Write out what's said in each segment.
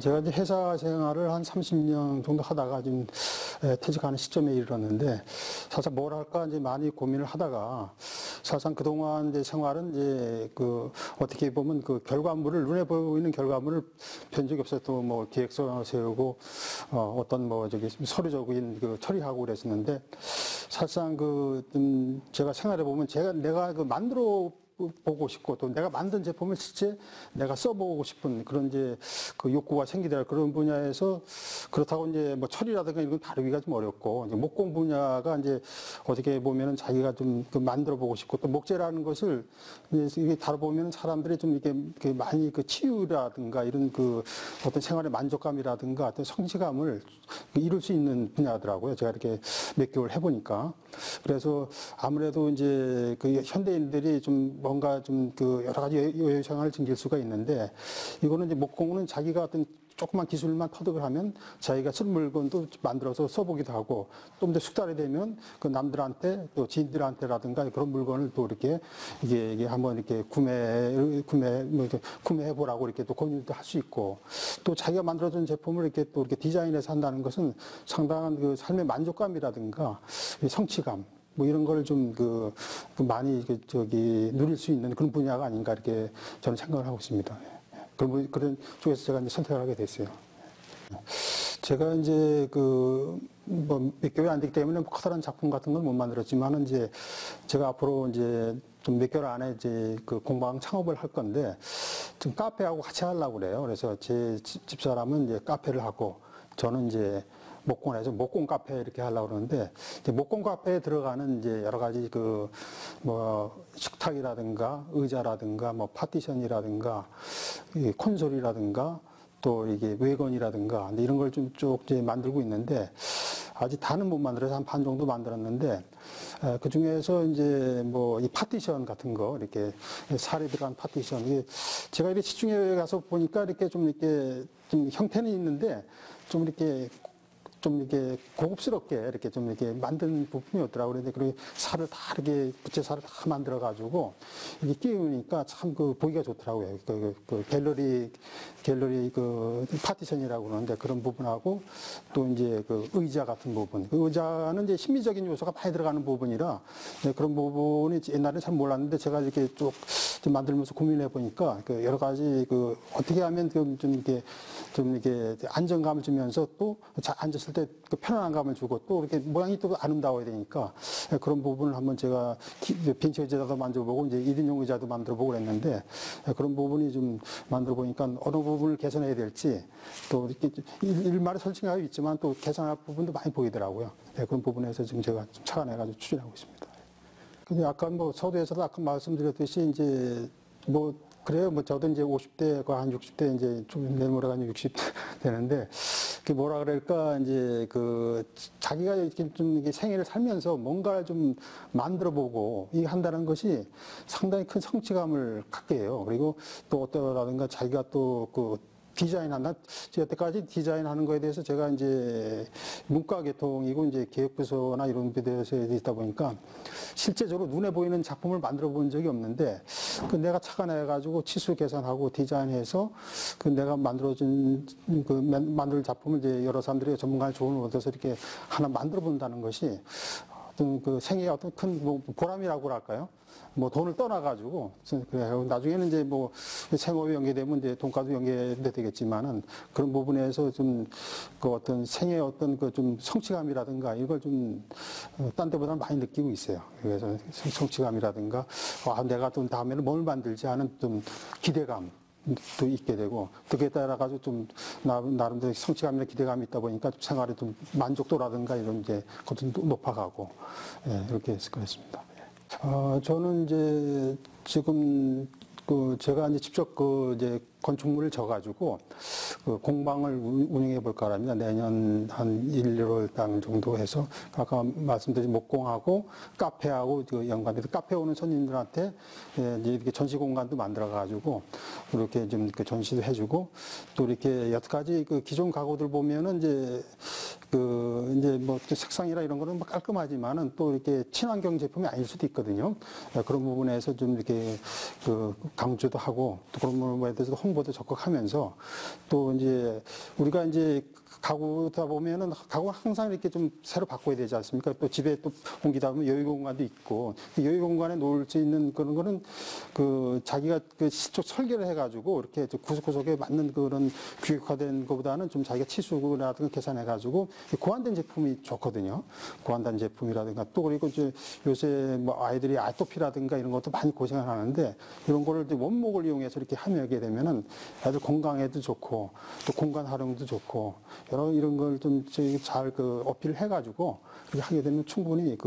제가 이제 회사 생활을 한 30년 정도 하다가 지금 퇴직하는 시점에 이르렀는데, 사실 뭘 할까 이제 많이 고민을 하다가, 사실상 그동안 이제 생활은 이제 어떻게 보면 눈에 보이는 결과물을 본 적이 없어요. 또 뭐 기획서 세우고, 어떤 서류적인 처리하고 그랬었는데, 사실상 제가 생활해 보면 내가 만들어 보고 싶고 또 내가 만든 제품을 실제 내가 써보고 싶은 그런 이제 욕구가 생기더라. 그런 분야에서 그렇다고 이제 뭐 처리라든가 이런 건 다루기가 좀 어렵고, 이제 목공 분야가 이제 어떻게 보면은 자기가 좀 만들어 보고 싶고, 또 목재라는 것을 이게 다뤄보면 사람들이 좀 이렇게 많이 치유라든가 이런 어떤 생활의 만족감이라든가 어떤 성취감을 이룰 수 있는 분야더라고요. 제가 이렇게 몇 개월 해보니까. 그래서 아무래도 이제 현대인들이 좀 뭔가 좀 여러 가지 여유 생활을 즐길 수가 있는데, 이거는 이제 목공은 자기가 어떤 조그만 기술만 터득을 하면 자기가 쓸 물건도 만들어서 써보기도 하고, 좀 더 숙달이 되면 남들한테 또 지인들한테라든가 그런 물건을 또 이렇게 이게 한번 이렇게 구매해보라고 이렇게 또 권유도 할 수 있고, 또 자기가 만들어준 제품을 이렇게 또 이렇게 디자인해서 한다는 것은 상당한 삶의 만족감이라든가 성취감, 뭐 이런 걸 좀 많이 누릴 수 있는 그런 분야가 아닌가 이렇게 저는 생각을 하고 있습니다. 그런 쪽에서 제가 이제 선택을 하게 됐어요. 제가 이제 몇 개월 안 되기 때문에 커다란 작품 같은 건 못 만들었지만은 이제 제가 앞으로 이제 좀 몇 개월 안에 이제 공방 창업을 할 건데, 지금 카페하고 같이 하려고 그래요. 그래서 제 집사람은 이제 카페를 하고, 저는 이제 목공해서 목공 카페 이렇게 하려고 그러는데, 이제 목공 카페에 들어가는 이제 여러 가지 식탁이라든가 의자라든가 뭐 파티션이라든가 콘솔이라든가 또 이게 외건이라든가 이런 걸 좀 쭉 이제 만들고 있는데, 아직 다는 못 만들어서 한 반 정도 만들었는데, 그 중에서 이제 뭐 이 파티션 같은 거 이렇게 살이 들어간 파티션, 이게 제가 이렇게 시중에 가서 보니까 이렇게 좀 형태는 있는데 좀 이렇게 고급스럽게 이렇게 좀 이렇게 만든 부품이 없더라고요. 그런데 그리고 살을 다 이렇게 부채살을 다 만들어가지고 이게 끼우니까 참 보기가 좋더라고요. 갤러리 파티션이라고 그러는데 그런 부분하고, 또 이제 의자 같은 부분. 의자는 이제 심미적인 요소가 많이 들어가는 부분이라 그런 부분이 옛날에 잘 몰랐는데, 제가 이렇게 쭉 만들면서 고민해 보니까 여러 가지 어떻게 하면 좀 이렇게 안정감을 주면서 또 앉았을 때 편안한 감을 주고, 또 이렇게 모양이 또 아름다워야 되니까 그런 부분을 한번 제가 벤치 의자도 만들어보고 이제 1인용 의자도 만들어보고 그랬는데, 그런 부분이 좀 만들어 보니까 어느 부분을 개선해야 될지, 또 이렇게 일말의 설치가 있지만 또 개선할 부분도 많이 보이더라고요. 그런 부분에서 지금 제가 좀 착안해가지고 추진하고 있습니다. 근데 아까 서두에서도 아까 말씀드렸듯이 이제 그래요. 저도 이제 50대가 한 60대 이제 좀 내일 모레가 60대 되는데, 뭐라 그럴까, 이제 자기가 이렇게 좀 생애를 살면서 뭔가를 좀 만들어 보고 이게 한다는 것이 상당히 큰 성취감을 갖게 해요. 그리고 또 어떠라든가 자기가 또 디자인한다. 여태까지 디자인하는 거에 대해서 제가 이제 문과 계통이고 이제 기획부서나 이런 데 대해서 있다 보니까 실제적으로 눈에 보이는 작품을 만들어 본 적이 없는데, 내가 착안해가지고 치수 계산하고 디자인해서 내가 만들어준 만들 작품을 이제 여러 사람들이 전문가의 조언을 얻어서 이렇게 하나 만들어 본다는 것이 어떤 생애의 어떤 큰 보람이라고 할까요? 돈을 떠나가지고, 그래요. 나중에는 이제 생업이 연계되면 이제 돈과도 연계되겠지만은, 그런 부분에서 좀 어떤 생애의 어떤 좀 성취감이라든가 이걸 좀 딴 데보다 많이 느끼고 있어요. 그래서 성취감이라든가, 내가 좀 다음에는 뭘 만들지 하는 좀 기대감 도 있게 되고, 그에 따라 가지고 좀 나름대로 성취감이나 기대감이 있다 보니까 생활에 좀 만족도라든가 이런 것도 높아가고, 이렇게 했을 것 같습니다. 저는 이제 지금 제가 이제 직접 이제 건축물을 져가지고 공방을 운영해 볼까 합니다. 내년 한 1, 2월 달 정도 해서, 아까 말씀드린 목공하고 카페하고 연관돼서 카페 오는 손님들한테 이제 이렇게 전시 공간도 만들어 가지고 이렇게 좀 전시도 해주고, 또 이렇게 여태까지 기존 가구들 보면은 이제 이제 뭐 색상이나 이런 거는 뭐 깔끔하지만은 또 이렇게 친환경 제품이 아닐 수도 있거든요. 그런 부분에서 좀 이렇게 강조도 하고 또 그런 부분에 대해서 홍보도 적극하면서 또 이제 우리가 이제 가구다 보면은 가구가 항상 이렇게 좀 새로 바꿔야 되지 않습니까? 또 집에 또 옮기다 보면 여유 공간도 있고 여유 공간에 놓을 수 있는 그런 거는 자기가 시적 설계를 해가지고 이렇게 구석구석에 맞는 그런 규격화된 것보다는 좀 자기가 치수라든가 계산해가지고 고안된 제품이 좋거든요. 고안된 제품이라든가 또 그리고 이제 요새 뭐 아이들이 아토피라든가 이런 것도 많이 고생을 하는데 이런 거를 이제 원목을 이용해서 이렇게 하게 되면은 아주 건강에도 좋고 또 공간 활용도 좋고 이런 걸 좀 잘 어필을 해가지고 그렇게 하게 되면 충분히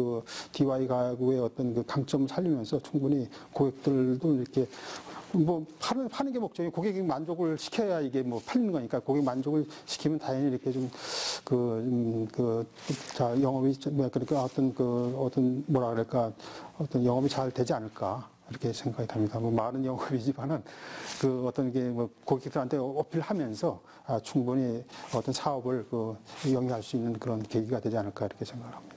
DIY 가구의 어떤 강점을 살리면서 충분히 고객들도 이렇게 뭐 파는 게 목적이 고객이 만족을 시켜야 이게 뭐 팔리는 거니까 고객 만족을 시키면 당연히 이렇게 자 영업이 그러니까 어떤 뭐라 그럴까 어떤 영업이 잘 되지 않을까. 이렇게 생각이 됩니다. 뭐 많은 영업이지만은 어떤 게 뭐 고객들한테 어필하면서 충분히 어떤 사업을 영위할 수 있는 그런 계기가 되지 않을까 이렇게 생각합니다.